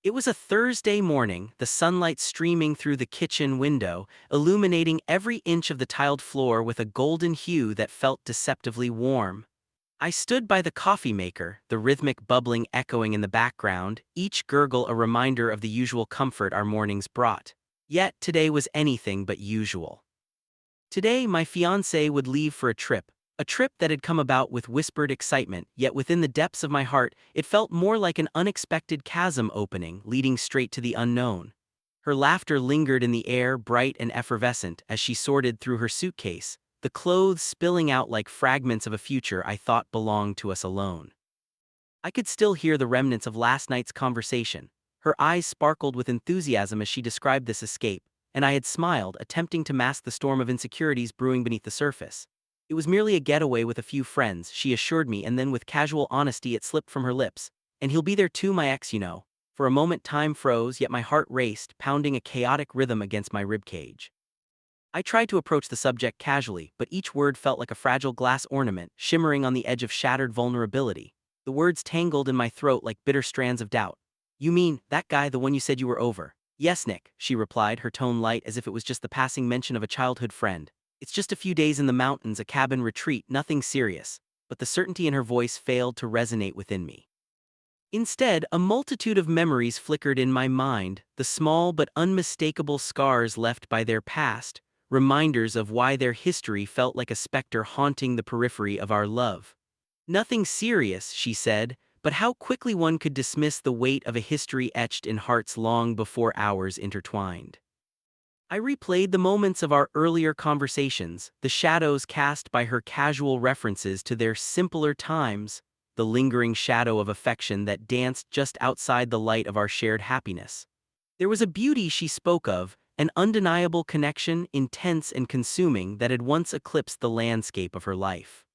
It was a Thursday morning, the sunlight streaming through the kitchen window, illuminating every inch of the tiled floor with a golden hue that felt deceptively warm. I stood by the coffee maker, the rhythmic bubbling echoing in the background, each gurgle a reminder of the usual comfort our mornings brought. Yet today was anything but usual. Today, my fiancé would leave for a trip that had come about with whispered excitement, yet within the depths of my heart, it felt more like an unexpected chasm opening, leading straight to the unknown. Her laughter lingered in the air, bright and effervescent, as she sorted through her suitcase, the clothes spilling out like fragments of a future I thought belonged to us alone. I could still hear the remnants of last night's conversation. Her eyes sparkled with enthusiasm as she described this escape, and I had smiled, attempting to mask the storm of insecurities brewing beneath the surface. It was merely a getaway with a few friends, she assured me, and then with casual honesty it slipped from her lips. And he'll be there too, my ex, you know. For a moment time froze, yet my heart raced, pounding a chaotic rhythm against my ribcage. I tried to approach the subject casually, but each word felt like a fragile glass ornament, shimmering on the edge of shattered vulnerability. The words tangled in my throat like bitter strands of doubt. "You mean, that guy, the one you said you were over?" "Yes, Nick," she replied, her tone light as if it was just the passing mention of a childhood friend. "It's just a few days in the mountains, a cabin retreat, nothing serious." But the certainty in her voice failed to resonate within me. Instead, a multitude of memories flickered in my mind, the small but unmistakable scars left by their past, reminders of why their history felt like a specter haunting the periphery of our love. "Nothing serious," she said, but how quickly one could dismiss the weight of a history etched in hearts long before ours intertwined. I replayed the moments of our earlier conversations, the shadows cast by her casual references to their simpler times, the lingering shadow of affection that danced just outside the light of our shared happiness. There was a beauty she spoke of, an undeniable connection, intense and consuming, that had once eclipsed the landscape of her life.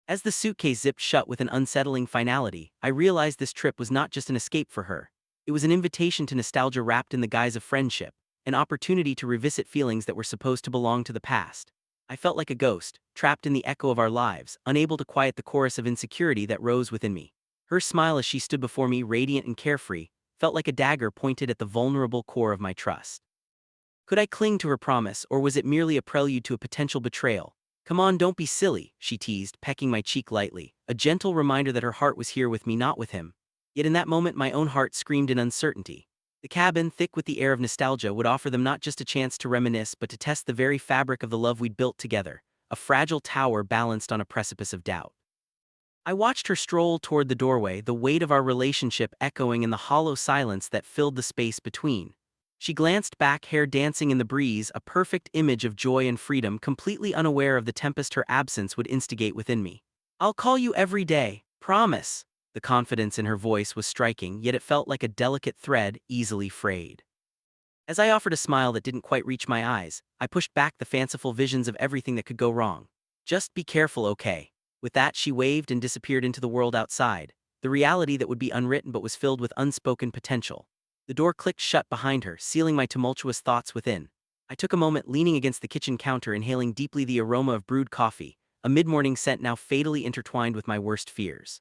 As the suitcase zipped shut with an unsettling finality, I realized this trip was not just an escape for her. It was an invitation to nostalgia wrapped in the guise of friendship, an opportunity to revisit feelings that were supposed to belong to the past. I felt like a ghost, trapped in the echo of our lives, unable to quiet the chorus of insecurity that rose within me. Her smile as she stood before me, radiant and carefree, felt like a dagger pointed at the vulnerable core of my trust. Could I cling to her promise, or was it merely a prelude to a potential betrayal? "Come on, don't be silly," she teased, pecking my cheek lightly, a gentle reminder that her heart was here with me, not with him. Yet in that moment my own heart screamed in uncertainty. The cabin, thick with the air of nostalgia, would offer them not just a chance to reminisce but to test the very fabric of the love we'd built together, a fragile tower balanced on a precipice of doubt. I watched her stroll toward the doorway, the weight of our relationship echoing in the hollow silence that filled the space between. She glanced back, hair dancing in the breeze, a perfect image of joy and freedom, completely unaware of the tempest her absence would instigate within me. "I'll call you every day, promise." The confidence in her voice was striking, yet it felt like a delicate thread, easily frayed. As I offered a smile that didn't quite reach my eyes, I pushed back the fanciful visions of everything that could go wrong. "Just be careful, okay?" With that, she waved and disappeared into the world outside, the reality that would be unwritten but was filled with unspoken potential. The door clicked shut behind her, sealing my tumultuous thoughts within. I took a moment, leaning against the kitchen counter, inhaling deeply the aroma of brewed coffee, a mid-morning scent now fatally intertwined with my worst fears.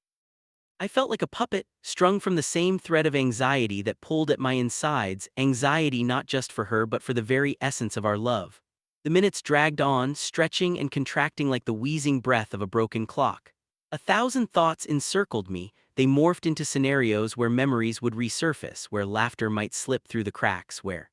I felt like a puppet, strung from the same thread of anxiety that pulled at my insides, anxiety not just for her but for the very essence of our love. The minutes dragged on, stretching and contracting like the wheezing breath of a broken clock. A thousand thoughts encircled me, they morphed into scenarios where memories would resurface, where laughter might slip through the cracks, where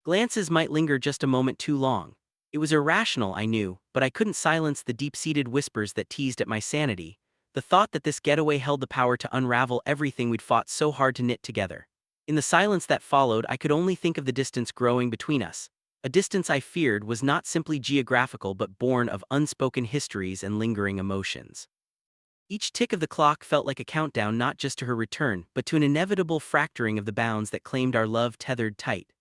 glances might linger just a moment too long. It was irrational, I knew, but I couldn't silence the deep-seated whispers that teased at my sanity, the thought that this getaway held the power to unravel everything we'd fought so hard to knit together. In the silence that followed, I could only think of the distance growing between us, a distance I feared was not simply geographical but born of unspoken histories and lingering emotions. Each tick of the clock felt like a countdown, not just to her return, but to an inevitable fracturing of the bounds that claimed our love tethered tight.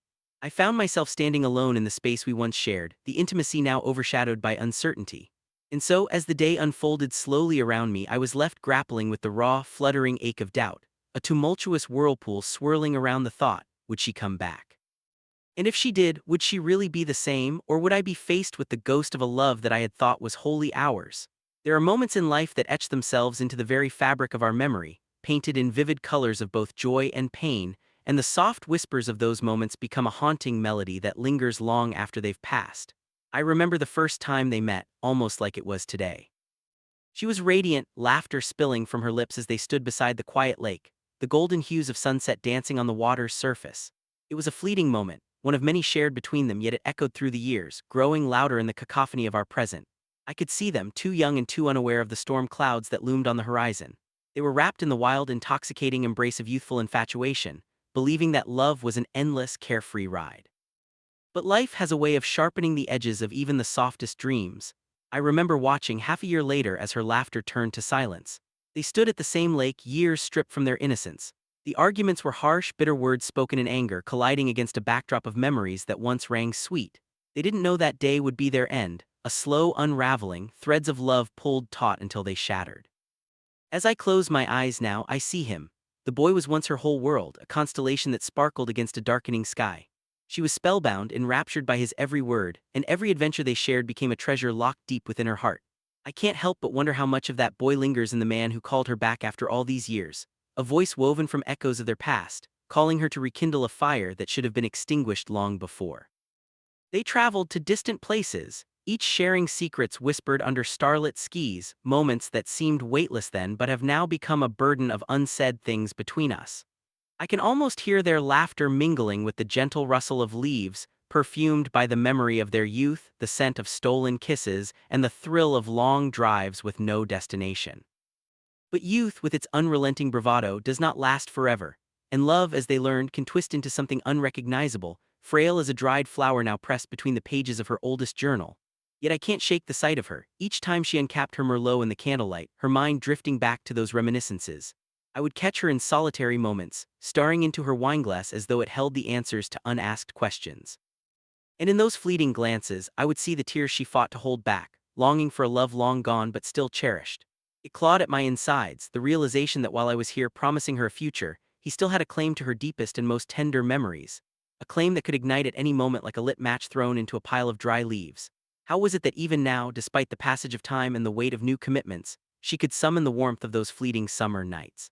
I found myself standing alone in the space we once shared, the intimacy now overshadowed by uncertainty. And so, as the day unfolded slowly around me, I was left grappling with the raw, fluttering ache of doubt, a tumultuous whirlpool swirling around the thought, would she come back? And if she did, would she really be the same, or would I be faced with the ghost of a love that I had thought was wholly ours? There are moments in life that etch themselves into the very fabric of our memory, painted in vivid colors of both joy and pain, and the soft whispers of those moments become a haunting melody that lingers long after they've passed. I remember the first time they met, almost like it was today. She was radiant, laughter spilling from her lips as they stood beside the quiet lake, the golden hues of sunset dancing on the water's surface. It was a fleeting moment, one of many shared between them, yet it echoed through the years, growing louder in the cacophony of our present. I could see them, too young and too unaware of the storm clouds that loomed on the horizon. They were wrapped in the wild, intoxicating embrace of youthful infatuation, believing that love was an endless, carefree ride. But life has a way of sharpening the edges of even the softest dreams. I remember watching half a year later as her laughter turned to silence. They stood at the same lake, years stripped from their innocence. The arguments were harsh, bitter words spoken in anger, colliding against a backdrop of memories that once rang sweet. They didn't know that day would be their end, a slow unraveling, threads of love pulled taut until they shattered. As I close my eyes now, I see him. The boy was once her whole world, a constellation that sparkled against a darkening sky. She was spellbound, enraptured by his every word, and every adventure they shared became a treasure locked deep within her heart. I can't help but wonder how much of that boy lingers in the man who called her back after all these years, a voice woven from echoes of their past, calling her to rekindle a fire that should have been extinguished long before. They traveled to distant places, each sharing secrets whispered under starlit skies, moments that seemed weightless then but have now become a burden of unsaid things between us. I can almost hear their laughter mingling with the gentle rustle of leaves, perfumed by the memory of their youth, the scent of stolen kisses, and the thrill of long drives with no destination. But youth, with its unrelenting bravado, does not last forever, and love, as they learned, can twist into something unrecognizable, frail as a dried flower now pressed between the pages of her oldest journal. Yet I can't shake the sight of her, each time she uncapped her Merlot in the candlelight, her mind drifting back to those reminiscences. I would catch her in solitary moments, staring into her wineglass as though it held the answers to unasked questions. And in those fleeting glances, I would see the tears she fought to hold back, longing for a love long gone but still cherished. It clawed at my insides, the realization that while I was here promising her a future, he still had a claim to her deepest and most tender memories. A claim that could ignite at any moment like a lit match thrown into a pile of dry leaves. How was it that even now, despite the passage of time and the weight of new commitments, she could summon the warmth of those fleeting summer nights?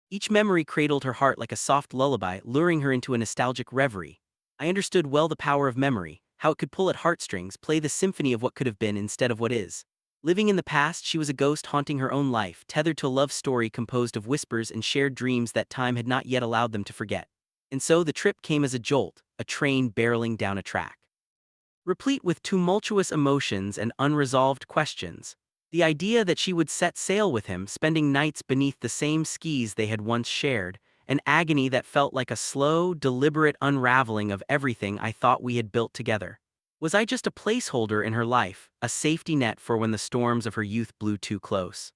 Each memory cradled her heart like a soft lullaby, luring her into a nostalgic reverie. I understood well the power of memory, how it could pull at heartstrings, play the symphony of what could have been instead of what is. Living in the past, she was a ghost haunting her own life, tethered to a love story composed of whispers and shared dreams that time had not yet allowed them to forget. And so the trip came as a jolt, a train barreling down a track, replete with tumultuous emotions and unresolved questions. The idea that she would set sail with him, spending nights beneath the same skis they had once shared, an agony that felt like a slow, deliberate unraveling of everything I thought we had built together. Was I just a placeholder in her life, a safety net for when the storms of her youth blew too close?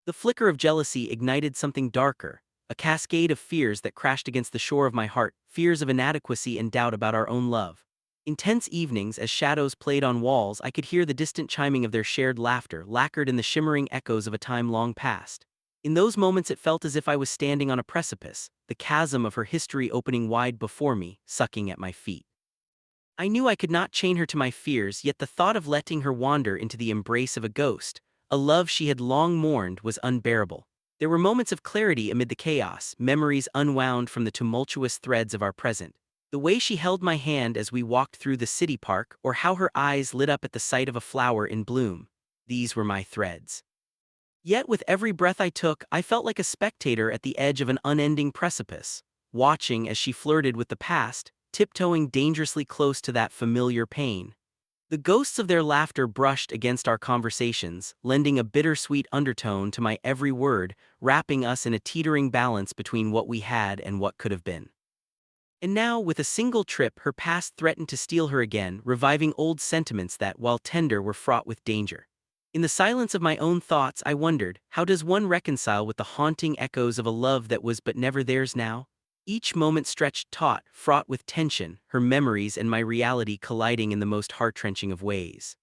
The flicker of jealousy ignited something darker, a cascade of fears that crashed against the shore of my heart, fears of inadequacy and doubt about our own love. Intense evenings, as shadows played on walls, I could hear the distant chiming of their shared laughter, lacquered in the shimmering echoes of a time long past. In those moments it felt as if I was standing on a precipice, the chasm of her history opening wide before me, sucking at my feet. I knew I could not chain her to my fears, yet the thought of letting her wander into the embrace of a ghost, a love she had long mourned, was unbearable. There were moments of clarity amid the chaos, memories unwound from the tumultuous threads of our present. The way she held my hand as we walked through the city park, or how her eyes lit up at the sight of a flower in bloom. These were my threads. Yet with every breath I took, I felt like a spectator at the edge of an unending precipice, watching as she flirted with the past, tiptoeing dangerously close to that familiar pain. The ghosts of their laughter brushed against our conversations, lending a bittersweet undertone to my every word, wrapping us in a teetering balance between what we had and what could have been. And now, with a single trip, her past threatened to steal her again, reviving old sentiments that, while tender, were fraught with danger. In the silence of my own thoughts, I wondered, how does one reconcile with the haunting echoes of a love that was but never theirs now? Each moment stretched taut, fraught with tension, her memories and my reality colliding in the most heart-wrenching of ways.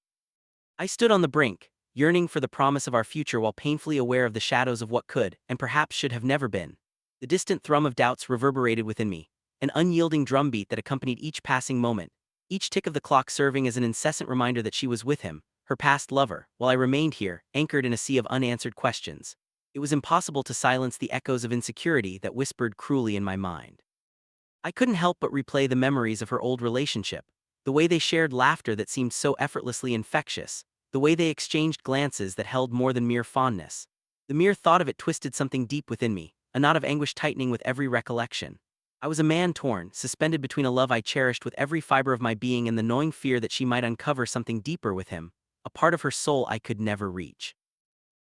I stood on the brink, yearning for the promise of our future while painfully aware of the shadows of what could, and perhaps should have never been. The distant thrum of doubts reverberated within me, an unyielding drumbeat that accompanied each passing moment, each tick of the clock serving as an incessant reminder that she was with him, her past lover, while I remained here, anchored in a sea of unanswered questions. It was impossible to silence the echoes of insecurity that whispered cruelly in my mind. I couldn't help but replay the memories of her old relationship, the way they shared laughter that seemed so effortlessly infectious, the way they exchanged glances that held more than mere fondness. The mere thought of it twisted something deep within me, a knot of anguish tightening with every recollection. I was a man torn, suspended between a love I cherished with every fiber of my being and the gnawing fear that she might uncover something deeper with him, a part of her soul I could never reach.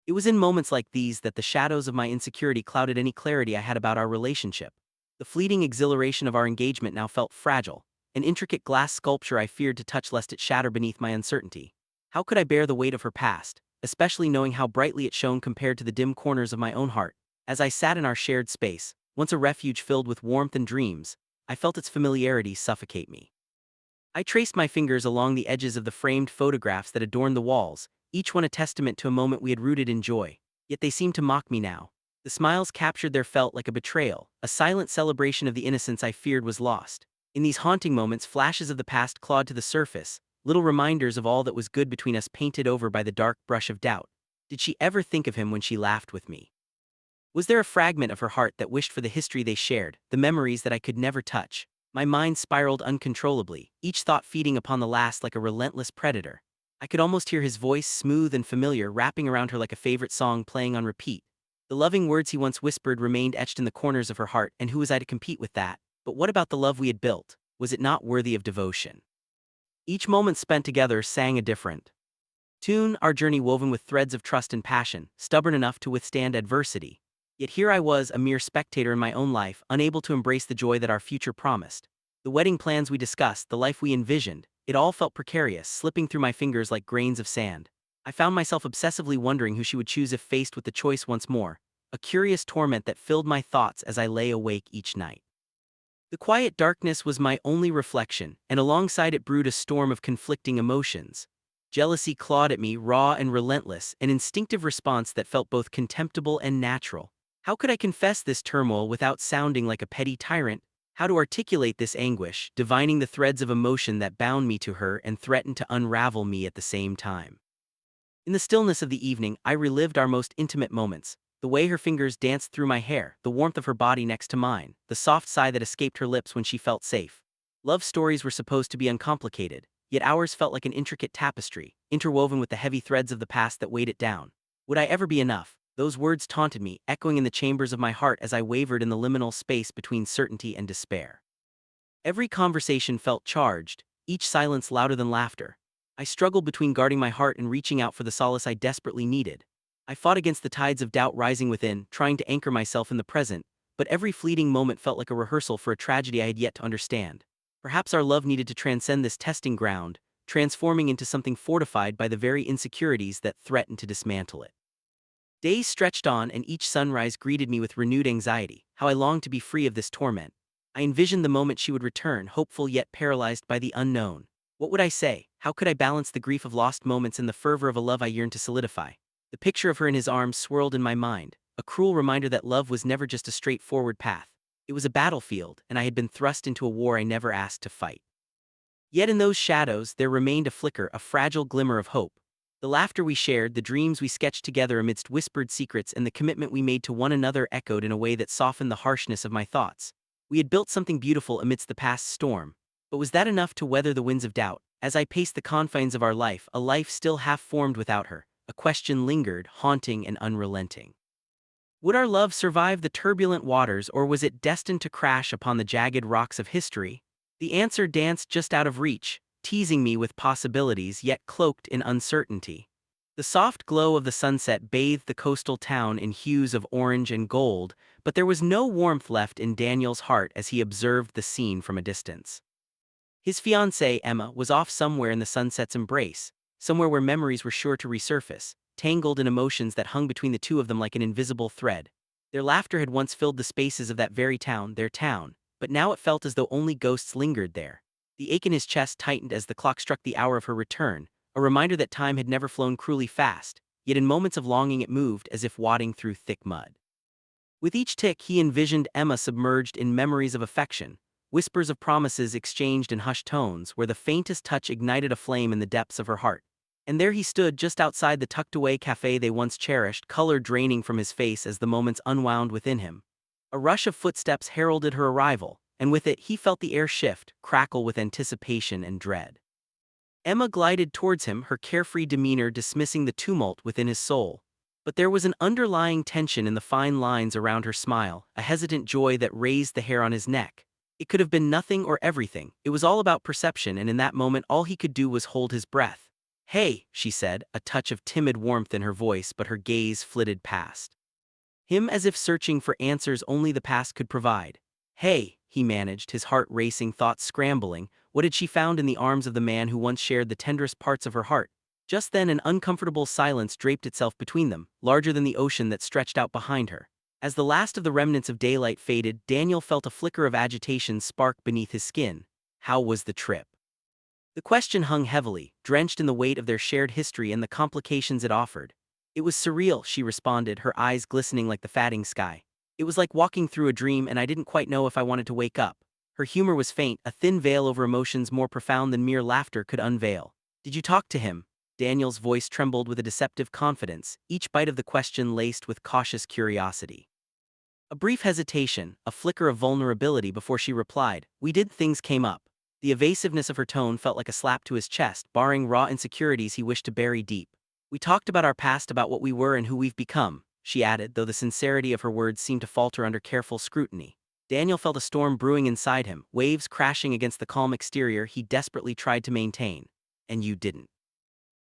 It was in moments like these that the shadows of my insecurity clouded any clarity I had about our relationship. The fleeting exhilaration of our engagement now felt fragile, an intricate glass sculpture I feared to touch lest it shatter beneath my uncertainty. How could I bear the weight of her past, especially knowing how brightly it shone compared to the dim corners of my own heart? As I sat in our shared space, once a refuge filled with warmth and dreams, I felt its familiarity suffocate me. I traced my fingers along the edges of the framed photographs that adorned the walls, each one a testament to a moment we had rooted in joy. Yet they seemed to mock me now. The smiles captured there felt like a betrayal, a silent celebration of the innocence I feared was lost. In these haunting moments, flashes of the past clawed to the surface, little reminders of all that was good between us painted over by the dark brush of doubt. Did she ever think of him when she laughed with me? Was there a fragment of her heart that wished for the history they shared, the memories that I could never touch? My mind spiraled uncontrollably, each thought feeding upon the last like a relentless predator. I could almost hear his voice, smooth and familiar, wrapping around her like a favorite song playing on repeat. The loving words he once whispered remained etched in the corners of her heart, and who was I to compete with that? But what about the love we had built? Was it not worthy of devotion? Each moment spent together sang a different tune, our journey woven with threads of trust and passion, stubborn enough to withstand adversity. Yet here I was, a mere spectator in my own life, unable to embrace the joy that our future promised. The wedding plans we discussed, the life we envisioned, it all felt precarious, slipping through my fingers like grains of sand. I found myself obsessively wondering who she would choose if faced with the choice once more, a curious torment that filled my thoughts as I lay awake each night. The quiet darkness was my only reflection, and alongside it brewed a storm of conflicting emotions. Jealousy clawed at me, raw and relentless, an instinctive response that felt both contemptible and natural. How could I confess this turmoil without sounding like a petty tyrant? How to articulate this anguish, divining the threads of emotion that bound me to her and threatened to unravel me at the same time? In the stillness of the evening, I relived our most intimate moments. The way her fingers danced through my hair, the warmth of her body next to mine, the soft sigh that escaped her lips when she felt safe. Love stories were supposed to be uncomplicated, yet ours felt like an intricate tapestry, interwoven with the heavy threads of the past that weighed it down. Would I ever be enough? Those words taunted me, echoing in the chambers of my heart as I wavered in the liminal space between certainty and despair. Every conversation felt charged, each silence louder than laughter. I struggled between guarding my heart and reaching out for the solace I desperately needed. I fought against the tides of doubt rising within, trying to anchor myself in the present, but every fleeting moment felt like a rehearsal for a tragedy I had yet to understand. Perhaps our love needed to transcend this testing ground, transforming into something fortified by the very insecurities that threatened to dismantle it. Days stretched on, and each sunrise greeted me with renewed anxiety. How I longed to be free of this torment. I envisioned the moment she would return, hopeful yet paralyzed by the unknown. What would I say? How could I balance the grief of lost moments and the fervor of a love I yearned to solidify? The picture of her in his arms swirled in my mind, a cruel reminder that love was never just a straightforward path. It was a battlefield, and I had been thrust into a war I never asked to fight. Yet in those shadows, there remained a flicker, a fragile glimmer of hope. The laughter we shared, the dreams we sketched together amidst whispered secrets, and the commitment we made to one another echoed in a way that softened the harshness of my thoughts. We had built something beautiful amidst the past storm. But was that enough to weather the winds of doubt? As I paced the confines of our life, a life still half formed without her, a question lingered, haunting and unrelenting. Would our love survive the turbulent waters, or was it destined to crash upon the jagged rocks of history? The answer danced just out of reach, teasing me with possibilities yet cloaked in uncertainty. The soft glow of the sunset bathed the coastal town in hues of orange and gold, but there was no warmth left in Daniel's heart as he observed the scene from a distance. His fiancée, Emma, was off somewhere in the sunset's embrace, somewhere where memories were sure to resurface, tangled in emotions that hung between the two of them like an invisible thread. Their laughter had once filled the spaces of that very town, their town, but now it felt as though only ghosts lingered there. The ache in his chest tightened as the clock struck the hour of her return, a reminder that time had never flown cruelly fast, yet in moments of longing it moved as if wading through thick mud. With each tick he envisioned Emma submerged in memories of affection, whispers of promises exchanged in hushed tones where the faintest touch ignited a flame in the depths of her heart. And there he stood just outside the tucked-away cafe they once cherished, color draining from his face as the moments unwound within him. A rush of footsteps heralded her arrival, and with it he felt the air shift, crackle with anticipation and dread. Emma glided towards him, her carefree demeanor dismissing the tumult within his soul. But there was an underlying tension in the fine lines around her smile, a hesitant joy that raised the hair on his neck. It could have been nothing or everything, it was all about perception, and in that moment all he could do was hold his breath. "Hey," she said, a touch of timid warmth in her voice, but her gaze flitted past him as if searching for answers only the past could provide. "Hey," he managed, his heart racing, thoughts scrambling. What had she found in the arms of the man who once shared the tenderest parts of her heart? Just then an uncomfortable silence draped itself between them, larger than the ocean that stretched out behind her. As the last of the remnants of daylight faded, Daniel felt a flicker of agitation spark beneath his skin. How was the trip? The question hung heavily, drenched in the weight of their shared history and the complications it offered. "It was surreal," she responded, her eyes glistening like the fatting sky. "It was like walking through a dream, and I didn't quite know if I wanted to wake up." Her humor was faint, a thin veil over emotions more profound than mere laughter could unveil. "Did you talk to him?" Daniel's voice trembled with a deceptive confidence, each bite of the question laced with cautious curiosity. A brief hesitation, a flicker of vulnerability before she replied, "We did. Things came up." The evasiveness of her tone felt like a slap to his chest, barring raw insecurities he wished to bury deep. "We talked about our past, about what we were and who we've become," she added, though the sincerity of her words seemed to falter under careful scrutiny. Daniel felt a storm brewing inside him, waves crashing against the calm exterior he desperately tried to maintain. "And you didn't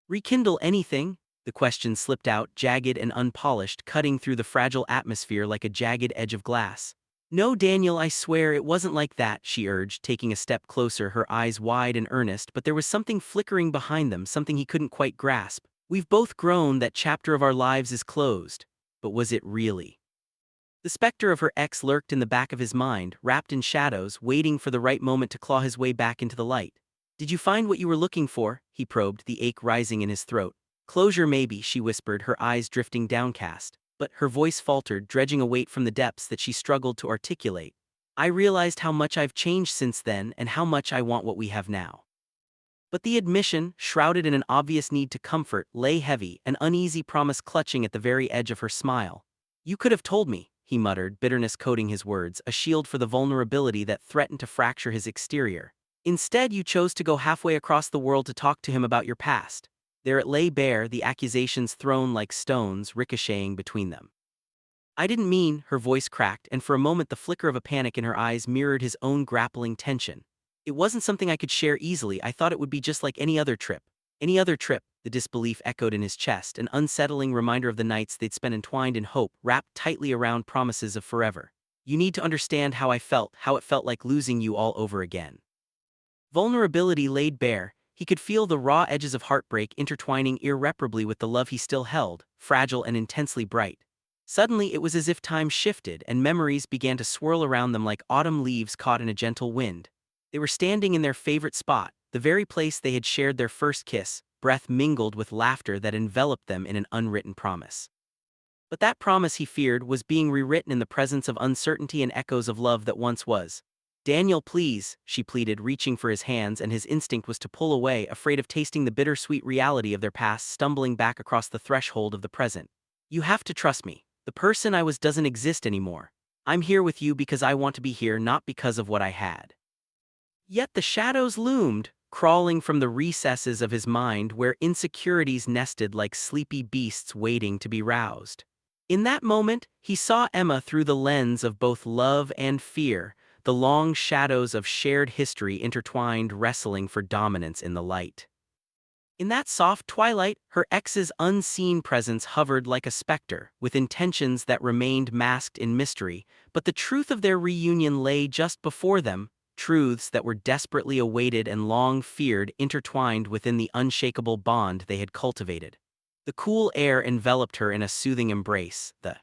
rekindle anything?" The question slipped out, jagged and unpolished, cutting through the fragile atmosphere like a jagged edge of glass. "No, Daniel, I swear it wasn't like that," she urged, taking a step closer, her eyes wide and earnest, but there was something flickering behind them, something he couldn't quite grasp. "We've both grown, that chapter of our lives is closed." But was it really? The specter of her ex lurked in the back of his mind, wrapped in shadows, waiting for the right moment to claw his way back into the light. "Did you find what you were looking for?" he probed, the ache rising in his throat. "Closure maybe," she whispered, her eyes drifting downcast. But her voice faltered, dredging a weight from the depths that she struggled to articulate. "I realized how much I've changed since then, and how much I want what we have now." But the admission, shrouded in an obvious need to comfort, lay heavy, an uneasy promise clutching at the very edge of her smile. "You could have told me," he muttered, bitterness coating his words, a shield for the vulnerability that threatened to fracture his exterior. "Instead, you chose to go halfway across the world to talk to him about your past." There it lay bare, the accusations thrown like stones, ricocheting between them. "I didn't mean," her voice cracked, and for a moment the flicker of a panic in her eyes mirrored his own grappling tension. "It wasn't something I could share easily. I thought it would be just like any other trip." "Any other trip?" The disbelief echoed in his chest, an unsettling reminder of the nights they'd spent entwined in hope, wrapped tightly around promises of forever. "You need to understand how I felt, how it felt like losing you all over again." Vulnerability laid bare, he could feel the raw edges of heartbreak intertwining irreparably with the love he still held, fragile and intensely bright. Suddenly it was as if time shifted and memories began to swirl around them like autumn leaves caught in a gentle wind. They were standing in their favorite spot, the very place they had shared their first kiss, breath mingled with laughter that enveloped them in an unwritten promise. But that promise, he feared, was being rewritten in the presence of uncertainty and echoes of love that once was. "Daniel, please," she pleaded, reaching for his hands, and his instinct was to pull away, afraid of tasting the bittersweet reality of their past stumbling back across the threshold of the present. "You have to trust me. The person I was doesn't exist anymore. I'm here with you because I want to be here, not because of what I had." Yet the shadows loomed, crawling from the recesses of his mind where insecurities nested like sleepy beasts waiting to be roused. In that moment, he saw Emma through the lens of both love and fear, the long shadows of shared history intertwined, wrestling for dominance in the light. In that soft twilight, her ex's unseen presence hovered like a specter, with intentions that remained masked in mystery, but the truth of their reunion lay just before them, truths that were desperately awaited and long feared, intertwined within the unshakable bond they had cultivated. The cool air enveloped her in a soothing embrace, the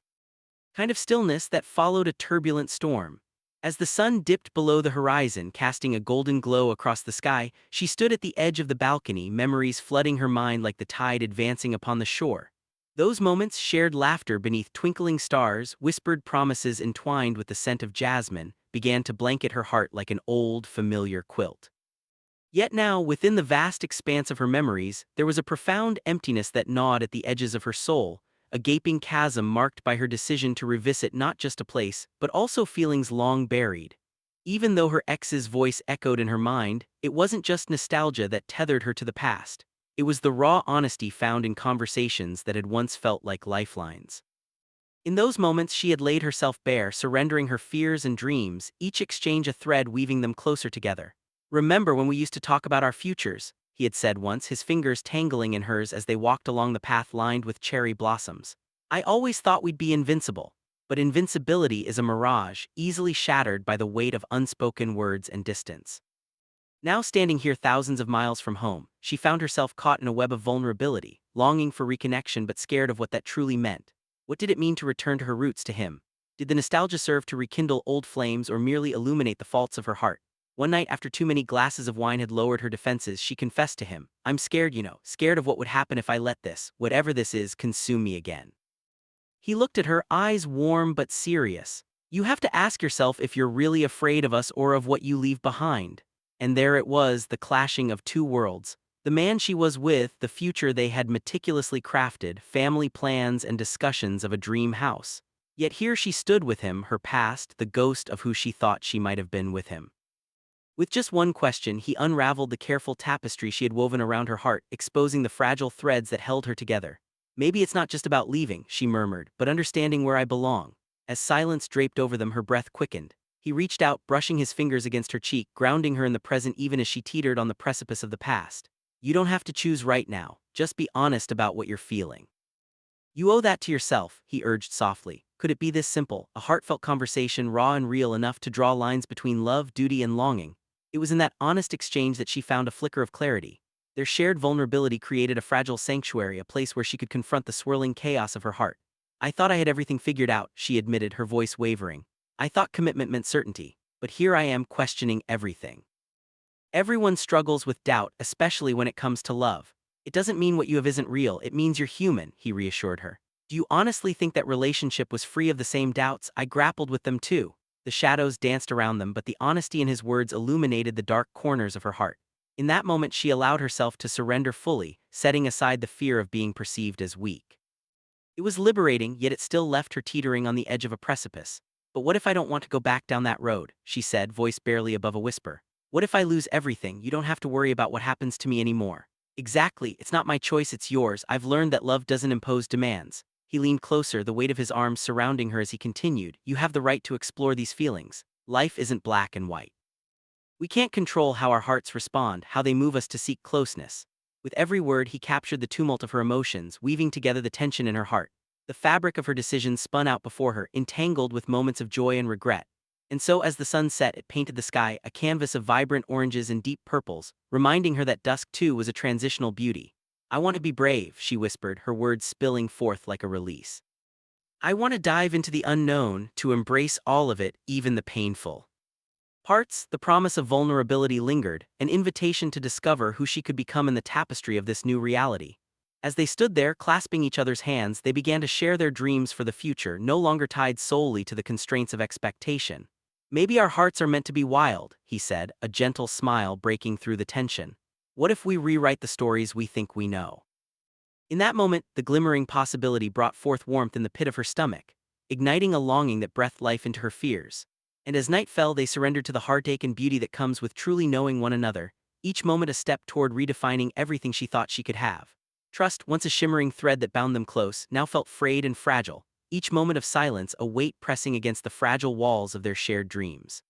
kind of stillness that followed a turbulent storm. As the sun dipped below the horizon, casting a golden glow across the sky, she stood at the edge of the balcony, memories flooding her mind like the tide advancing upon the shore. Those moments, shared laughter beneath twinkling stars, whispered promises entwined with the scent of jasmine, began to blanket her heart like an old, familiar quilt. Yet now, within the vast expanse of her memories, there was a profound emptiness that gnawed at the edges of her soul, a gaping chasm marked by her decision to revisit not just a place, but also feelings long buried. Even though her ex's voice echoed in her mind, it wasn't just nostalgia that tethered her to the past. It was the raw honesty found in conversations that had once felt like lifelines. In those moments, she had laid herself bare, surrendering her fears and dreams, each exchange a thread weaving them closer together. "Remember when we used to talk about our futures?" he had said once, his fingers tangling in hers as they walked along the path lined with cherry blossoms. "I always thought we'd be invincible. But invincibility is a mirage, easily shattered by the weight of unspoken words and distance." Now standing here thousands of miles from home, she found herself caught in a web of vulnerability, longing for reconnection but scared of what that truly meant. What did it mean to return to her roots, to him? Did the nostalgia serve to rekindle old flames or merely illuminate the faults of her heart? One night after too many glasses of wine had lowered her defenses, she confessed to him, "I'm scared, scared of what would happen if I let this, whatever this is, consume me again." He looked at her, eyes warm but serious. "You have to ask yourself if you're really afraid of us or of what you leave behind." And there it was, the clashing of two worlds. The man she was with, the future they had meticulously crafted, family plans and discussions of a dream house. Yet here she stood with him, her past, the ghost of who she thought she might have been with him. With just one question, he unraveled the careful tapestry she had woven around her heart, exposing the fragile threads that held her together. "Maybe it's not just about leaving," she murmured, "but understanding where I belong." As silence draped over them, her breath quickened. He reached out, brushing his fingers against her cheek, grounding her in the present even as she teetered on the precipice of the past. "You don't have to choose right now, just be honest about what you're feeling. You owe that to yourself," he urged softly. Could it be this simple, a heartfelt conversation, raw and real enough to draw lines between love, duty, and longing? It was in that honest exchange that she found a flicker of clarity. Their shared vulnerability created a fragile sanctuary, a place where she could confront the swirling chaos of her heart. "I thought I had everything figured out," she admitted, her voice wavering. "I thought commitment meant certainty. But here I am questioning everything." Everyone struggles with doubt, especially when it comes to love. "It doesn't mean what you have isn't real, it means you're human," he reassured her. "Do you honestly think that relationship was free of the same doubts? I grappled with them too." The shadows danced around them, but the honesty in his words illuminated the dark corners of her heart. In that moment, she allowed herself to surrender fully, setting aside the fear of being perceived as weak. It was liberating, yet it still left her teetering on the edge of a precipice. "But what if I don't want to go back down that road?" she said, voice barely above a whisper. "What if I lose everything? You don't have to worry about what happens to me anymore." "Exactly, it's not my choice, it's yours. I've learned that love doesn't impose demands." He leaned closer, the weight of his arms surrounding her as he continued, "You have the right to explore these feelings. Life isn't black and white. We can't control how our hearts respond, how they move us to seek closeness." With every word, he captured the tumult of her emotions, weaving together the tension in her heart. The fabric of her decisions spun out before her, entangled with moments of joy and regret. And so as the sun set, it painted the sky, a canvas of vibrant oranges and deep purples, reminding her that dusk too was a transitional beauty. "I want to be brave," she whispered, her words spilling forth like a release. "I want to dive into the unknown, to embrace all of it, even the painful parts." The promise of vulnerability lingered, an invitation to discover who she could become in the tapestry of this new reality. As they stood there, clasping each other's hands, they began to share their dreams for the future, no longer tied solely to the constraints of expectation. "Maybe our hearts are meant to be wild," he said, a gentle smile breaking through the tension. "What if we rewrite the stories we think we know?" In that moment, the glimmering possibility brought forth warmth in the pit of her stomach, igniting a longing that breathed life into her fears. And as night fell, they surrendered to the heartache and beauty that comes with truly knowing one another, each moment a step toward redefining everything she thought she could have. Trust, once a shimmering thread that bound them close, now felt frayed and fragile, each moment of silence a weight pressing against the fragile walls of their shared dreams.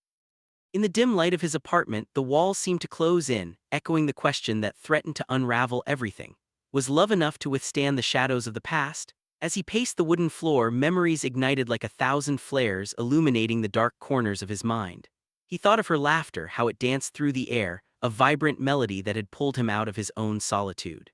In the dim light of his apartment, the walls seemed to close in, echoing the question that threatened to unravel everything. Was love enough to withstand the shadows of the past? As he paced the wooden floor, memories ignited like 1,000 flares, illuminating the dark corners of his mind. He thought of her laughter, how it danced through the air, a vibrant melody that had pulled him out of his own solitude.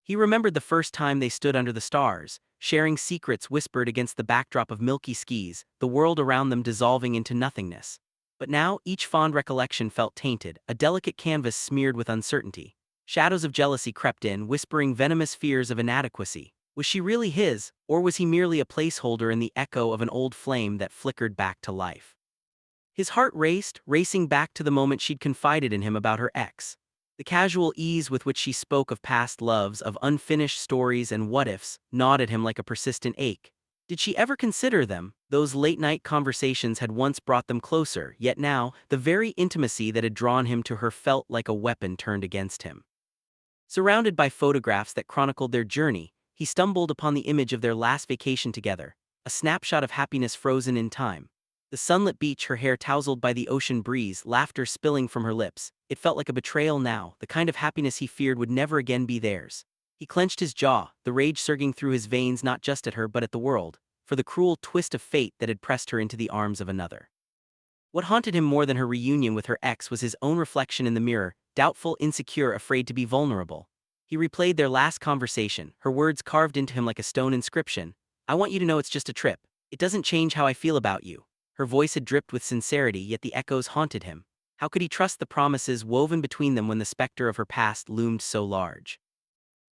He remembered the first time they stood under the stars, sharing secrets whispered against the backdrop of milky skies, the world around them dissolving into nothingness. But now, each fond recollection felt tainted, a delicate canvas smeared with uncertainty. Shadows of jealousy crept in, whispering venomous fears of inadequacy. Was she really his, or was he merely a placeholder in the echo of an old flame that flickered back to life? His heart raced, racing back to the moment she'd confided in him about her ex. The casual ease with which she spoke of past loves, of unfinished stories and what-ifs, gnawed at him like a persistent ache. Did she ever consider them, Those late-night conversations had once brought them closer, yet now, the very intimacy that had drawn him to her felt like a weapon turned against him. Surrounded by photographs that chronicled their journey, he stumbled upon the image of their last vacation together, a snapshot of happiness frozen in time. The sunlit beach, her hair tousled by the ocean breeze, laughter spilling from her lips. It felt like a betrayal now, the kind of happiness he feared would never again be theirs. He clenched his jaw, the rage surging through his veins not just at her but at the world, for the cruel twist of fate that had pressed her into the arms of another. What haunted him more than her reunion with her ex was his own reflection in the mirror, doubtful, insecure, afraid to be vulnerable. He replayed their last conversation, her words carved into him like a stone inscription. "I want you to know it's just a trip. It doesn't change how I feel about you." Her voice had dripped with sincerity, yet the echoes haunted him. How could he trust the promises woven between them when the specter of her past loomed so large?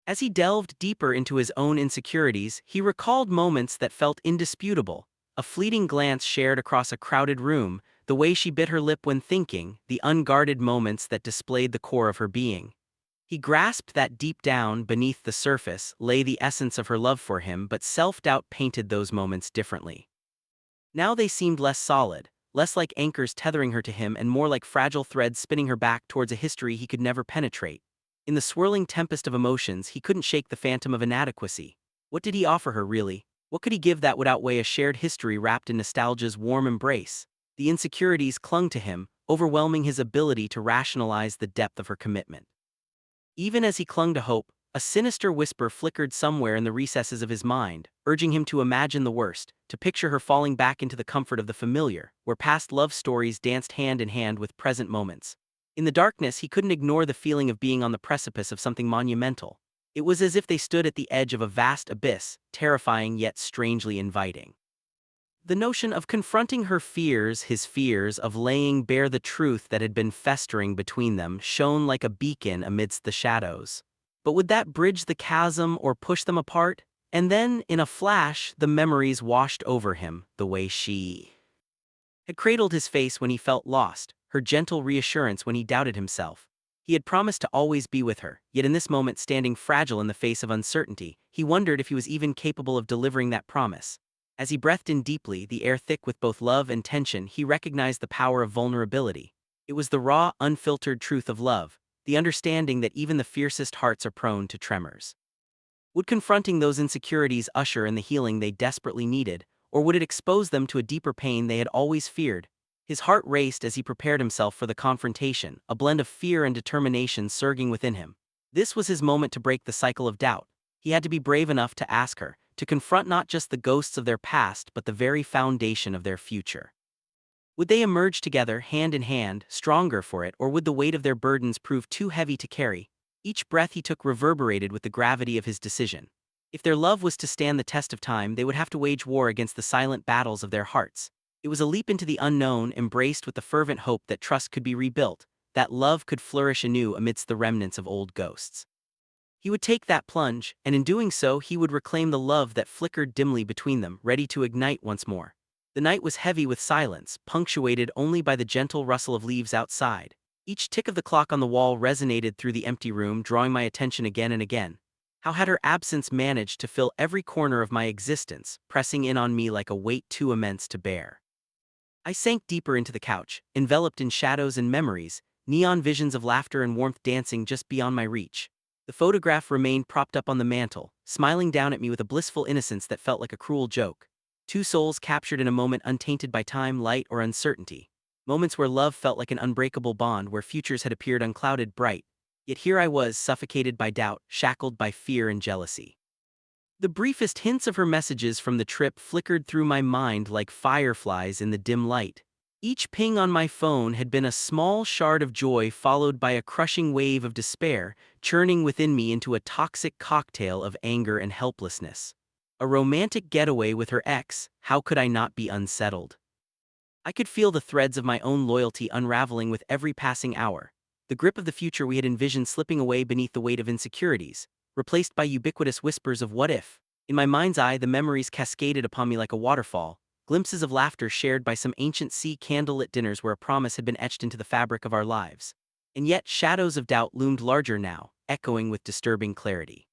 As he delved deeper into his own insecurities, he recalled moments that felt indisputable. A fleeting glance shared across a crowded room, the way she bit her lip when thinking, the unguarded moments that displayed the core of her being. He grasped that deep down, beneath the surface, lay the essence of her love for him, but self-doubt painted those moments differently. Now they seemed less solid, less like anchors tethering her to him and more like fragile threads spinning her back towards a history he could never penetrate. In the swirling tempest of emotions, he couldn't shake the phantom of inadequacy. What did he offer her, really? What could he give that would outweigh a shared history wrapped in nostalgia's warm embrace? The insecurities clung to him, overwhelming his ability to rationalize the depth of her commitment. Even as he clung to hope, a sinister whisper flickered somewhere in the recesses of his mind, urging him to imagine the worst, to picture her falling back into the comfort of the familiar, where past love stories danced hand in hand with present moments. In the darkness, he couldn't ignore the feeling of being on the precipice of something monumental. It was as if they stood at the edge of a vast abyss, terrifying yet strangely inviting. The notion of confronting her fears, his fears of laying bare the truth that had been festering between them, shone like a beacon amidst the shadows. But would that bridge the chasm or push them apart? And then, in a flash, the memories washed over him, the way she had cradled his face when he felt lost, her gentle reassurance when he doubted himself. He had promised to always be with her, yet in this moment, standing fragile in the face of uncertainty, he wondered if he was even capable of delivering that promise. As he breathed in deeply, the air thick with both love and tension, he recognized the power of vulnerability. It was the raw, unfiltered truth of love, the understanding that even the fiercest hearts are prone to tremors. Would confronting those insecurities usher in the healing they desperately needed, or would it expose them to a deeper pain they had always feared? His heart raced as he prepared himself for the confrontation, a blend of fear and determination surging within him. This was his moment to break the cycle of doubt. He had to be brave enough to ask her, to confront not just the ghosts of their past but the very foundation of their future. Would they emerge together, hand in hand, stronger for it, or would the weight of their burdens prove too heavy to carry? Each breath he took reverberated with the gravity of his decision. If their love was to stand the test of time, they would have to wage war against the silent battles of their hearts. It was a leap into the unknown, embraced with the fervent hope that trust could be rebuilt, that love could flourish anew amidst the remnants of old ghosts. He would take that plunge, and in doing so he would reclaim the love that flickered dimly between them, ready to ignite once more. The night was heavy with silence, punctuated only by the gentle rustle of leaves outside. Each tick of the clock on the wall resonated through the empty room, drawing my attention again and again. How had her absence managed to fill every corner of my existence, pressing in on me like a weight too immense to bear? I sank deeper into the couch, enveloped in shadows and memories, neon visions of laughter and warmth dancing just beyond my reach. The photograph remained propped up on the mantel, smiling down at me with a blissful innocence that felt like a cruel joke. Two souls captured in a moment untainted by time, light, or uncertainty. Moments where love felt like an unbreakable bond, where futures had appeared unclouded, bright. Yet here I was, suffocated by doubt, shackled by fear and jealousy. The briefest hints of her messages from the trip flickered through my mind like fireflies in the dim light. Each ping on my phone had been a small shard of joy followed by a crushing wave of despair, churning within me into a toxic cocktail of anger and helplessness. A romantic getaway with her ex, how could I not be unsettled? I could feel the threads of my own loyalty unraveling with every passing hour, the grip of the future we had envisioned slipping away beneath the weight of insecurities, replaced by ubiquitous whispers of what if. In my mind's eye, the memories cascaded upon me like a waterfall, glimpses of laughter shared by some ancient sea candlelit dinners where a promise had been etched into the fabric of our lives. And yet shadows of doubt loomed larger now, echoing with disturbing clarity.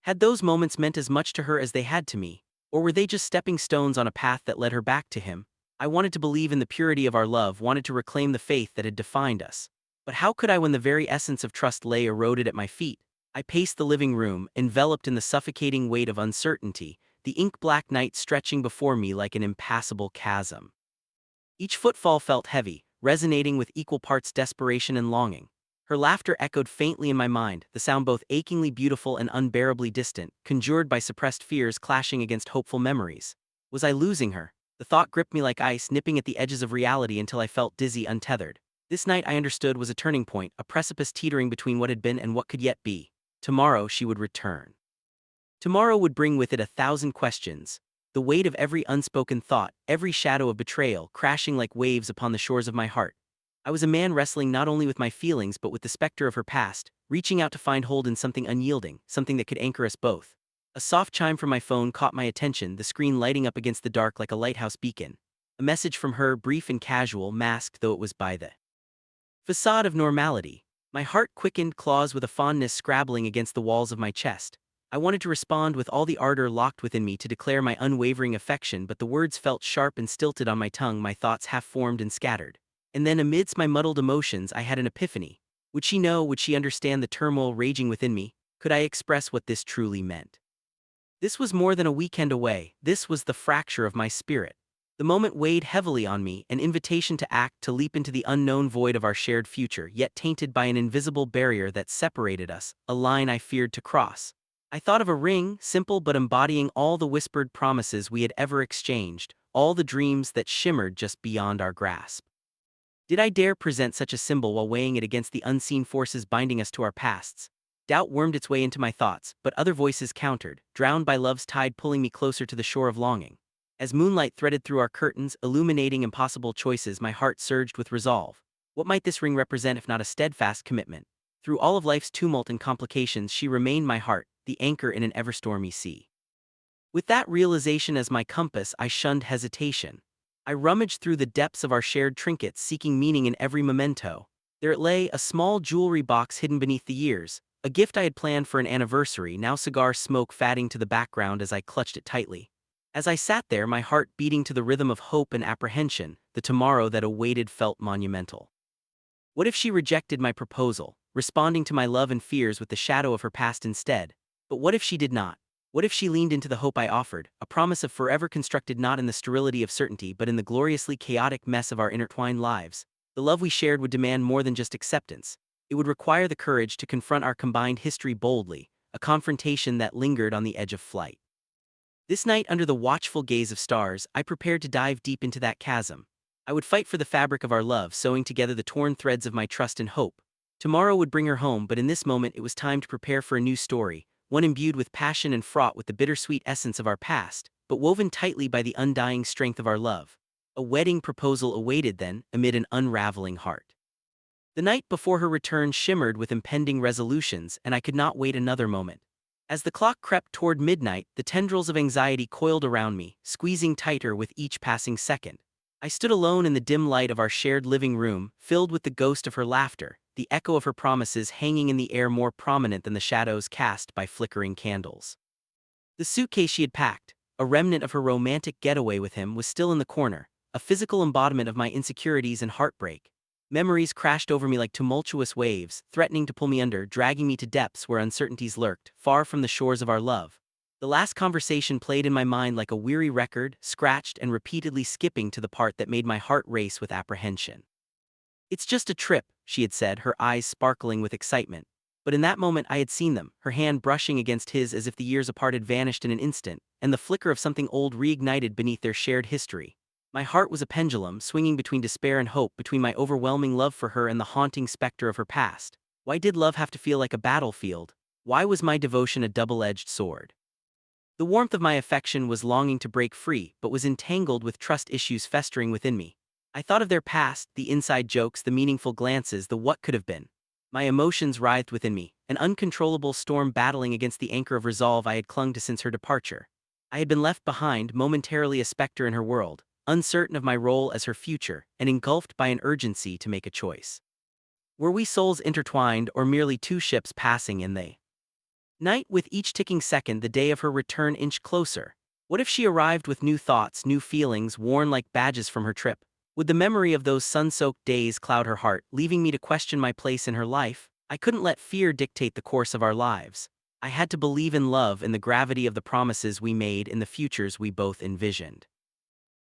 Had those moments meant as much to her as they had to me? Or were they just stepping stones on a path that led her back to him? I wanted to believe in the purity of our love, wanted to reclaim the faith that had defined us. But how could I when the very essence of trust lay eroded at my feet? I paced the living room, enveloped in the suffocating weight of uncertainty, the ink-black night stretching before me like an impassable chasm. Each footfall felt heavy, resonating with equal parts desperation and longing. Her laughter echoed faintly in my mind, the sound both achingly beautiful and unbearably distant, conjured by suppressed fears clashing against hopeful memories. Was I losing her? The thought gripped me like ice, nipping at the edges of reality until I felt dizzy, untethered. This night, I understood, was a turning point, a precipice teetering between what had been and what could yet be. Tomorrow she would return. Tomorrow would bring with it 1,000 questions, the weight of every unspoken thought, every shadow of betrayal crashing like waves upon the shores of my heart. I was a man wrestling not only with my feelings but with the specter of her past, reaching out to find hold in something unyielding, something that could anchor us both. A soft chime from my phone caught my attention, the screen lighting up against the dark like a lighthouse beacon. A message from her, brief and casual, masked though it was by the facade of normality. My heart quickened, claws with a fondness scrabbling against the walls of my chest. I wanted to respond with all the ardor locked within me to declare my unwavering affection, but the words felt sharp and stilted on my tongue, my thoughts half-formed and scattered. And then amidst my muddled emotions I had an epiphany. Would she know, would she understand the turmoil raging within me? Could I express what this truly meant? This was more than a weekend away, this was the fracture of my spirit. The moment weighed heavily on me, an invitation to act, to leap into the unknown void of our shared future, yet tainted by an invisible barrier that separated us, a line I feared to cross. I thought of a ring, simple but embodying all the whispered promises we had ever exchanged, all the dreams that shimmered just beyond our grasp. Did I dare present such a symbol while weighing it against the unseen forces binding us to our pasts? Doubt wormed its way into my thoughts, but other voices countered, drowned by love's tide pulling me closer to the shore of longing. As moonlight threaded through our curtains, illuminating impossible choices, my heart surged with resolve. What might this ring represent if not a steadfast commitment? Through all of life's tumult and complications, she remained my heart, the anchor in an ever-stormy sea. With that realization as my compass, I shunned hesitation. I rummaged through the depths of our shared trinkets, seeking meaning in every memento. There it lay, a small jewelry box hidden beneath the years, a gift I had planned for an anniversary, now cigar smoke fatting to the background as I clutched it tightly. As I sat there, my heart beating to the rhythm of hope and apprehension, the tomorrow that awaited felt monumental. What if she rejected my proposal, responding to my love and fears with the shadow of her past instead? But what if she did not? What if she leaned into the hope I offered, a promise of forever constructed not in the sterility of certainty but in the gloriously chaotic mess of our intertwined lives? The love we shared would demand more than just acceptance. It would require the courage to confront our combined history boldly, a confrontation that lingered on the edge of flight. This night, under the watchful gaze of stars, I prepared to dive deep into that chasm. I would fight for the fabric of our love, sewing together the torn threads of my trust and hope. Tomorrow would bring her home, but in this moment it was time to prepare for a new story, one imbued with passion and fraught with the bittersweet essence of our past, but woven tightly by the undying strength of our love. A wedding proposal awaited then, amid an unraveling heart. The night before her return shimmered with impending resolutions, and I could not wait another moment. As the clock crept toward midnight, the tendrils of anxiety coiled around me, squeezing tighter with each passing second. I stood alone in the dim light of our shared living room, filled with the ghost of her laughter, the echo of her promises hanging in the air more prominent than the shadows cast by flickering candles. The suitcase she had packed, a remnant of her romantic getaway with him, was still in the corner, a physical embodiment of my insecurities and heartbreak. Memories crashed over me like tumultuous waves, threatening to pull me under, dragging me to depths where uncertainties lurked, far from the shores of our love. The last conversation played in my mind like a weary record, scratched and repeatedly skipping to the part that made my heart race with apprehension. "It's just a trip," she had said, her eyes sparkling with excitement. But in that moment I had seen them, her hand brushing against his as if the years apart had vanished in an instant, and the flicker of something old reignited beneath their shared history. My heart was a pendulum, swinging between despair and hope, between my overwhelming love for her and the haunting specter of her past. Why did love have to feel like a battlefield? Why was my devotion a double-edged sword? The warmth of my affection was longing to break free, but was entangled with trust issues festering within me. I thought of their past, the inside jokes, the meaningful glances, the what could have been. My emotions writhed within me, an uncontrollable storm battling against the anchor of resolve I had clung to since her departure. I had been left behind, momentarily a specter in her world, uncertain of my role as her future, and engulfed by an urgency to make a choice. Were we souls intertwined, or merely two ships passing in the night? With each ticking second, the day of her return inched closer. What if she arrived with new thoughts, new feelings, worn like badges from her trip? Would the memory of those sun-soaked days cloud her heart, leaving me to question my place in her life? I couldn't let fear dictate the course of our lives. I had to believe in love and the gravity of the promises we made in the futures we both envisioned.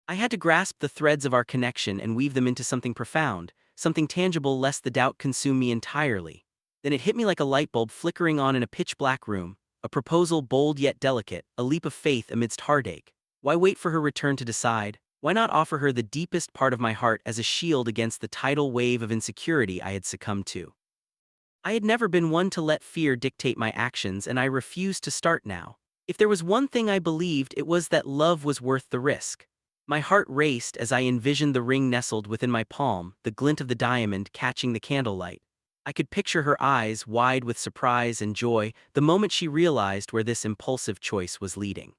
I had to grasp the threads of our connection and weave them into something profound, something tangible lest the doubt consume me entirely. Then it hit me like a light bulb flickering on in a pitch-black room, a proposal bold yet delicate, a leap of faith amidst heartache. Why wait for her return to decide? Why not offer her the deepest part of my heart as a shield against the tidal wave of insecurity I had succumbed to? I had never been one to let fear dictate my actions, and I refused to start now. If there was one thing I believed, it was that love was worth the risk. My heart raced as I envisioned the ring nestled within my palm, the glint of the diamond catching the candlelight. I could picture her eyes wide with surprise and joy the moment she realized where this impulsive choice was leading.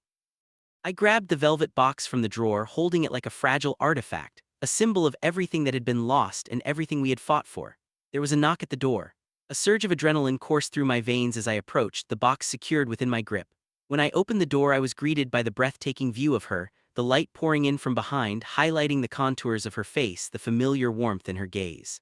I grabbed the velvet box from the drawer, holding it like a fragile artifact, a symbol of everything that had been lost and everything we had fought for. There was a knock at the door. A surge of adrenaline coursed through my veins as I approached, the box secured within my grip. When I opened the door, I was greeted by the breathtaking view of her, the light pouring in from behind, highlighting the contours of her face, the familiar warmth in her gaze.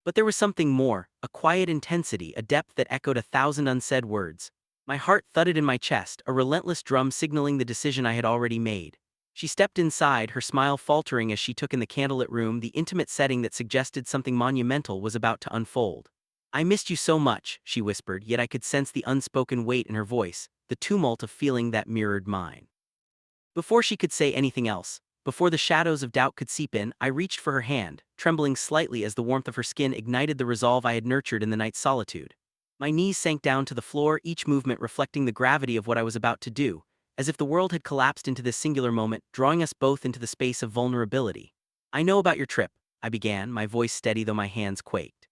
But there was something more, a quiet intensity, a depth that echoed a thousand unsaid words. My heart thudded in my chest, a relentless drum signaling the decision I had already made. She stepped inside, her smile faltering as she took in the candlelit room, the intimate setting that suggested something monumental was about to unfold. "I missed you so much," she whispered, yet I could sense the unspoken weight in her voice, the tumult of feeling that mirrored mine. Before she could say anything else, before the shadows of doubt could seep in, I reached for her hand, trembling slightly as the warmth of her skin ignited the resolve I had nurtured in the night's solitude. My knees sank down to the floor, each movement reflecting the gravity of what I was about to do, as if the world had collapsed into this singular moment, drawing us both into the space of vulnerability. "I know about your trip," I began, my voice steady though my hands quaked.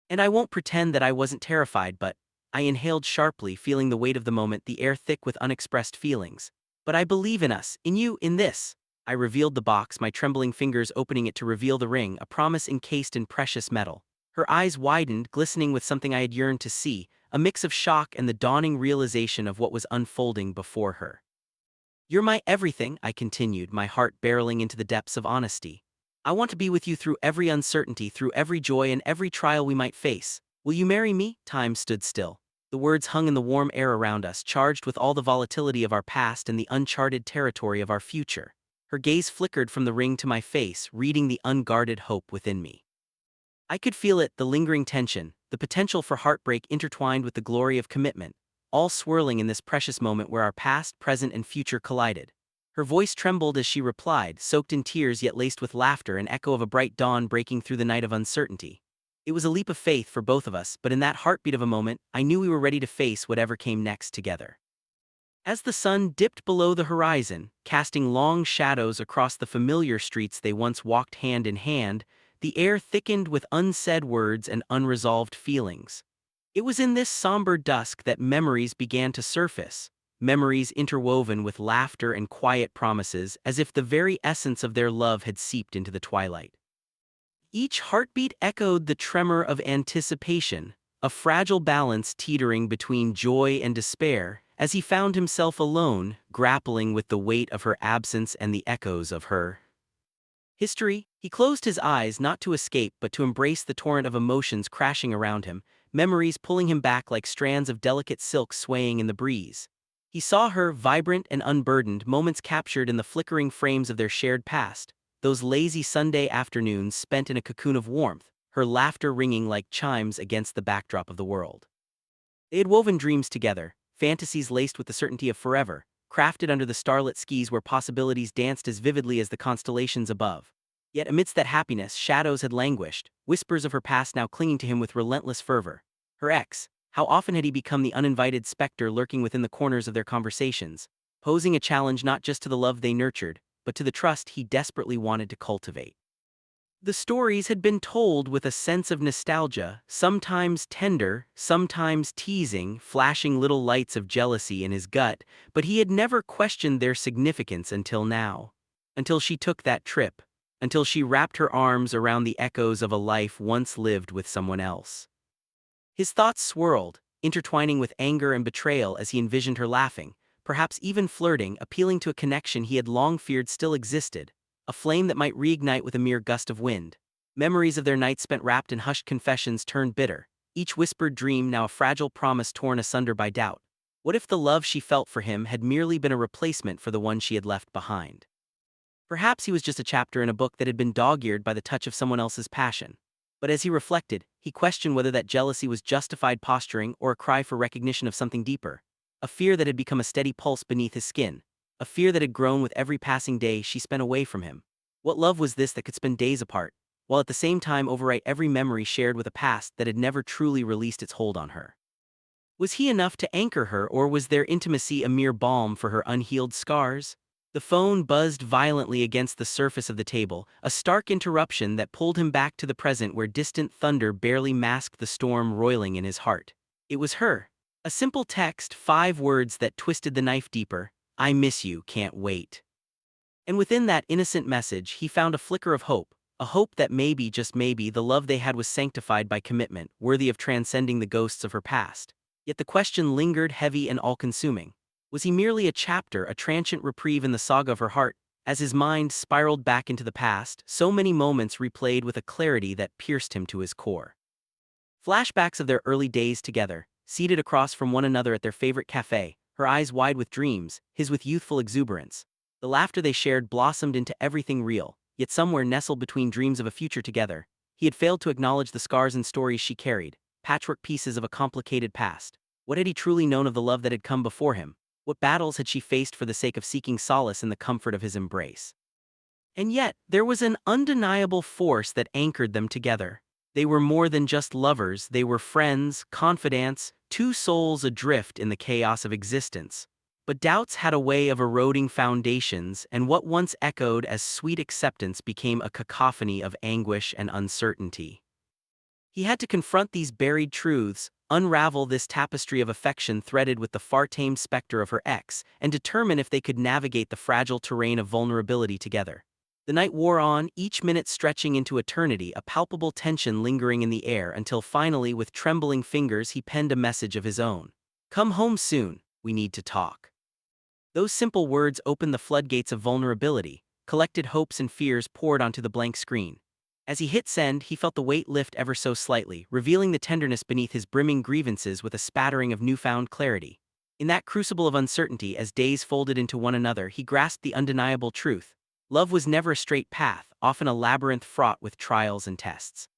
"And I won't pretend that I wasn't terrified, but—" I inhaled sharply, feeling the weight of the moment, the air thick with unexpressed feelings. "But I believe in us, in you, in this." I revealed the box, my trembling fingers opening it to reveal the ring, a promise encased in precious metal. Her eyes widened, glistening with something I had yearned to see, a mix of shock and the dawning realization of what was unfolding before her. "You're my everything," I continued, my heart barreling into the depths of honesty. "I want to be with you through every uncertainty, through every joy and every trial we might face. Will you marry me?" Time stood still. The words hung in the warm air around us, charged with all the volatility of our past and the uncharted territory of our future. Her gaze flickered from the ring to my face, reading the unguarded hope within me. I could feel it, the lingering tension, the potential for heartbreak intertwined with the glory of commitment, all swirling in this precious moment where our past, present, and future collided. Her voice trembled as she replied, soaked in tears yet laced with laughter, an echo of a bright dawn breaking through the night of uncertainty. It was a leap of faith for both of us, but in that heartbeat of a moment, I knew we were ready to face whatever came next together. As the sun dipped below the horizon, casting long shadows across the familiar streets they once walked hand in hand, the air thickened with unsaid words and unresolved feelings. It was in this somber dusk that memories began to surface, memories interwoven with laughter and quiet promises, as if the very essence of their love had seeped into the twilight. Each heartbeat echoed the tremor of anticipation, a fragile balance teetering between joy and despair, as he found himself alone, grappling with the weight of her absence and the echoes of her history. He closed his eyes, not to escape but to embrace the torrent of emotions crashing around him, memories pulling him back like strands of delicate silk swaying in the breeze. He saw her, vibrant and unburdened, moments captured in the flickering frames of their shared past, those lazy Sunday afternoons spent in a cocoon of warmth, her laughter ringing like chimes against the backdrop of the world. They had woven dreams together, fantasies laced with the certainty of forever, crafted under the starlit skies where possibilities danced as vividly as the constellations above. Yet amidst that happiness, shadows had languished, whispers of her past now clinging to him with relentless fervor. Her ex, how often had he become the uninvited specter lurking within the corners of their conversations, posing a challenge not just to the love they nurtured, but to the trust he desperately wanted to cultivate. The stories had been told with a sense of nostalgia, sometimes tender, sometimes teasing, flashing little lights of jealousy in his gut, but he had never questioned their significance until now. Until she took that trip. Until she wrapped her arms around the echoes of a life once lived with someone else. His thoughts swirled, intertwining with anger and betrayal as he envisioned her laughing, perhaps even flirting, appealing to a connection he had long feared still existed, a flame that might reignite with a mere gust of wind. Memories of their nights spent wrapped in hushed confessions turned bitter, each whispered dream now a fragile promise torn asunder by doubt. What if the love she felt for him had merely been a replacement for the one she had left behind? Perhaps he was just a chapter in a book that had been dog-eared by the touch of someone else's passion. But as he reflected, he questioned whether that jealousy was justified posturing or a cry for recognition of something deeper. A fear that had become a steady pulse beneath his skin. A fear that had grown with every passing day she spent away from him. What love was this that could spend days apart, while at the same time overwrite every memory shared with a past that had never truly released its hold on her? Was he enough to anchor her, or was their intimacy a mere balm for her unhealed scars? The phone buzzed violently against the surface of the table, a stark interruption that pulled him back to the present where distant thunder barely masked the storm roiling in his heart. It was her. A simple text, 5 words that twisted the knife deeper. "I miss you, can't wait." And within that innocent message, he found a flicker of hope, a hope that maybe, just maybe, the love they had was sanctified by commitment, worthy of transcending the ghosts of her past. Yet the question lingered heavy and all-consuming. Was he merely a chapter, a transient reprieve in the saga of her heart? As his mind spiraled back into the past, so many moments replayed with a clarity that pierced him to his core. Flashbacks of their early days together, seated across from one another at their favorite cafe, her eyes wide with dreams, his with youthful exuberance. The laughter they shared blossomed into everything real, yet somewhere nestled between dreams of a future together, he had failed to acknowledge the scars and stories she carried, patchwork pieces of a complicated past. What had he truly known of the love that had come before him? What battles had she faced for the sake of seeking solace in the comfort of his embrace? And yet, there was an undeniable force that anchored them together. They were more than just lovers, they were friends, confidants, two souls adrift in the chaos of existence. But doubts had a way of eroding foundations, and what once echoed as sweet acceptance became a cacophony of anguish and uncertainty. He had to confront these buried truths, unravel this tapestry of affection threaded with the far-tamed specter of her ex, and determine if they could navigate the fragile terrain of vulnerability together. The night wore on, each minute stretching into eternity, a palpable tension lingering in the air until finally, with trembling fingers, he penned a message of his own. "Come home soon, we need to talk." Those simple words opened the floodgates of vulnerability, collected hopes and fears poured onto the blank screen. As he hit send, he felt the weight lift ever so slightly, revealing the tenderness beneath his brimming grievances with a spattering of newfound clarity. In that crucible of uncertainty, as days folded into one another, he grasped the undeniable truth. Love was never a straight path, often a labyrinth fraught with trials and tests.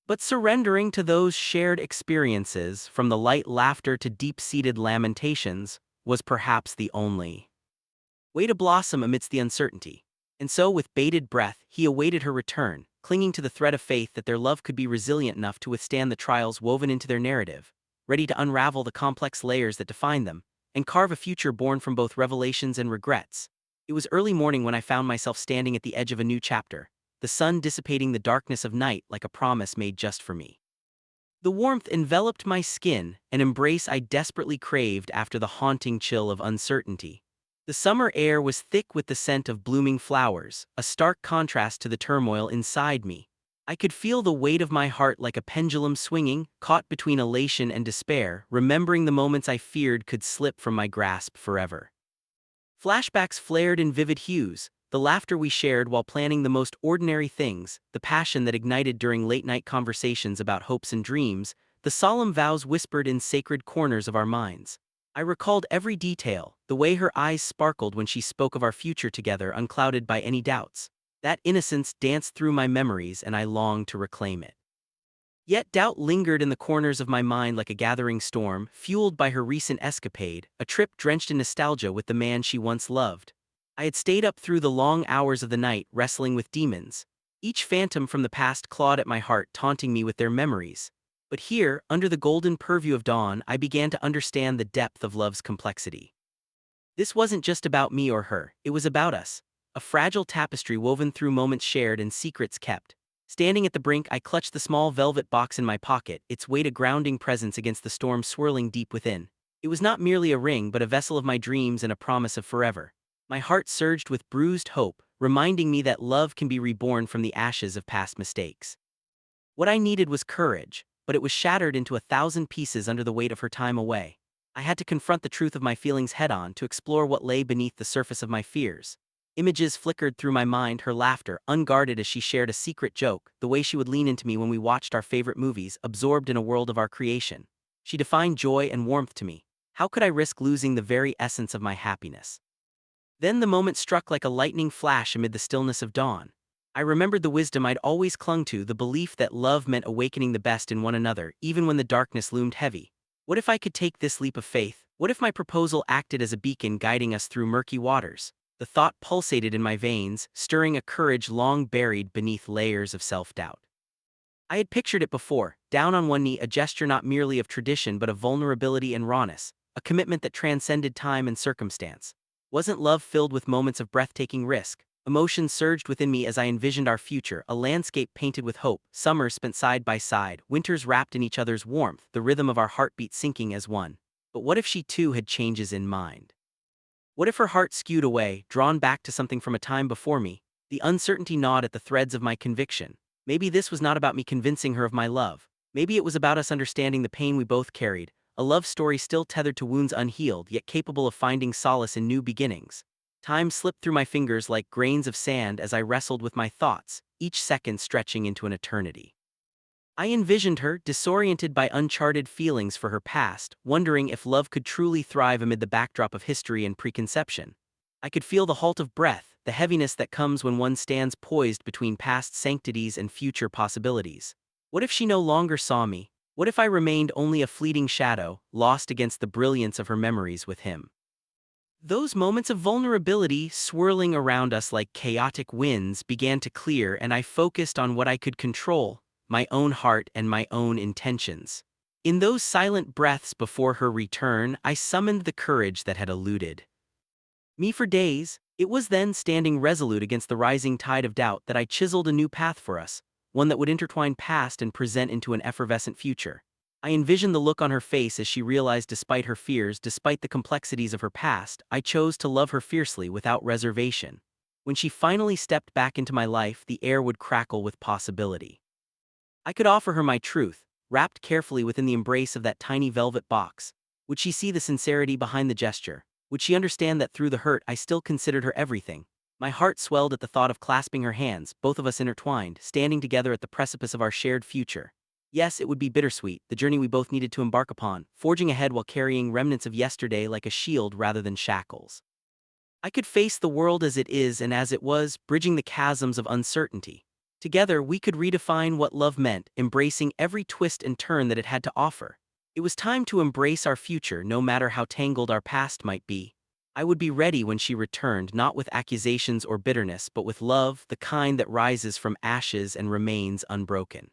But surrendering to those shared experiences, from the light laughter to deep-seated lamentations, was perhaps the only way to blossom amidst the uncertainty. And so, with bated breath, he awaited her return, clinging to the thread of faith that their love could be resilient enough to withstand the trials woven into their narrative, ready to unravel the complex layers that define them, and carve a future born from both revelations and regrets. It was early morning when I found myself standing at the edge of a new chapter, the sun dissipating the darkness of night like a promise made just for me. The warmth enveloped my skin, an embrace I desperately craved after the haunting chill of uncertainty. The summer air was thick with the scent of blooming flowers, a stark contrast to the turmoil inside me. I could feel the weight of my heart like a pendulum swinging, caught between elation and despair, remembering the moments I feared could slip from my grasp forever. Flashbacks flared in vivid hues, the laughter we shared while planning the most ordinary things, the passion that ignited during late-night conversations about hopes and dreams, the solemn vows whispered in sacred corners of our minds. I recalled every detail, the way her eyes sparkled when she spoke of our future together unclouded by any doubts. That innocence danced through my memories and I longed to reclaim it. Yet doubt lingered in the corners of my mind like a gathering storm, fueled by her recent escapade, a trip drenched in nostalgia with the man she once loved. I had stayed up through the long hours of the night wrestling with demons. Each phantom from the past clawed at my heart, taunting me with their memories. But here, under the golden purview of dawn, I began to understand the depth of love's complexity. This wasn't just about me or her, it was about us, a fragile tapestry woven through moments shared and secrets kept. Standing at the brink, I clutched the small velvet box in my pocket, its weight a grounding presence against the storm swirling deep within. It was not merely a ring, but a vessel of my dreams and a promise of forever. My heart surged with bruised hope, reminding me that love can be reborn from the ashes of past mistakes. What I needed was courage, but it was shattered into 1,000 pieces under the weight of her time away. I had to confront the truth of my feelings head-on to explore what lay beneath the surface of my fears. Images flickered through my mind, her laughter, unguarded as she shared a secret joke, the way she would lean into me when we watched our favorite movies, absorbed in a world of our creation. She defined joy and warmth to me. How could I risk losing the very essence of my happiness? Then the moment struck like a lightning flash amid the stillness of dawn. I remembered the wisdom I'd always clung to, the belief that love meant awakening the best in one another, even when the darkness loomed heavy. What if I could take this leap of faith? What if my proposal acted as a beacon guiding us through murky waters? The thought pulsated in my veins, stirring a courage long buried beneath layers of self-doubt. I had pictured it before, down on one knee, a gesture not merely of tradition but of vulnerability and rawness, a commitment that transcended time and circumstance. Wasn't love filled with moments of breathtaking risk? Emotions surged within me as I envisioned our future, a landscape painted with hope, summers spent side by side, winters wrapped in each other's warmth, the rhythm of our heartbeat syncing as one. But what if she too had changes in mind? What if her heart skewed away, drawn back to something from a time before me? The uncertainty gnawed at the threads of my conviction. Maybe this was not about me convincing her of my love. Maybe it was about us understanding the pain we both carried, a love story still tethered to wounds unhealed, yet capable of finding solace in new beginnings. Time slipped through my fingers like grains of sand as I wrestled with my thoughts, each second stretching into an eternity. I envisioned her, disoriented by uncharted feelings for her past, wondering if love could truly thrive amid the backdrop of history and preconception. I could feel the halt of breath, the heaviness that comes when one stands poised between past sanctities and future possibilities. What if she no longer saw me? What if I remained only a fleeting shadow, lost against the brilliance of her memories with him? Those moments of vulnerability, swirling around us like chaotic winds, began to clear, and I focused on what I could control: my own heart and my own intentions. In those silent breaths before her return, I summoned the courage that had eluded me for days. It was then, standing resolute against the rising tide of doubt, that I chiseled a new path for us, one that would intertwine past and present into an effervescent future. I envisioned the look on her face as she realized, despite her fears, despite the complexities of her past, I chose to love her fiercely, without reservation. When she finally stepped back into my life, the air would crackle with possibility. I could offer her my truth, wrapped carefully within the embrace of that tiny velvet box. Would she see the sincerity behind the gesture? Would she understand that through the hurt I still considered her everything? My heart swelled at the thought of clasping her hands, both of us intertwined, standing together at the precipice of our shared future. Yes, it would be bittersweet, the journey we both needed to embark upon, forging ahead while carrying remnants of yesterday like a shield rather than shackles. I could face the world as it is and as it was, bridging the chasms of uncertainty. Together, we could redefine what love meant, embracing every twist and turn that it had to offer. It was time to embrace our future, no matter how tangled our past might be. I would be ready when she returned, not with accusations or bitterness, but with love, the kind that rises from ashes and remains unbroken.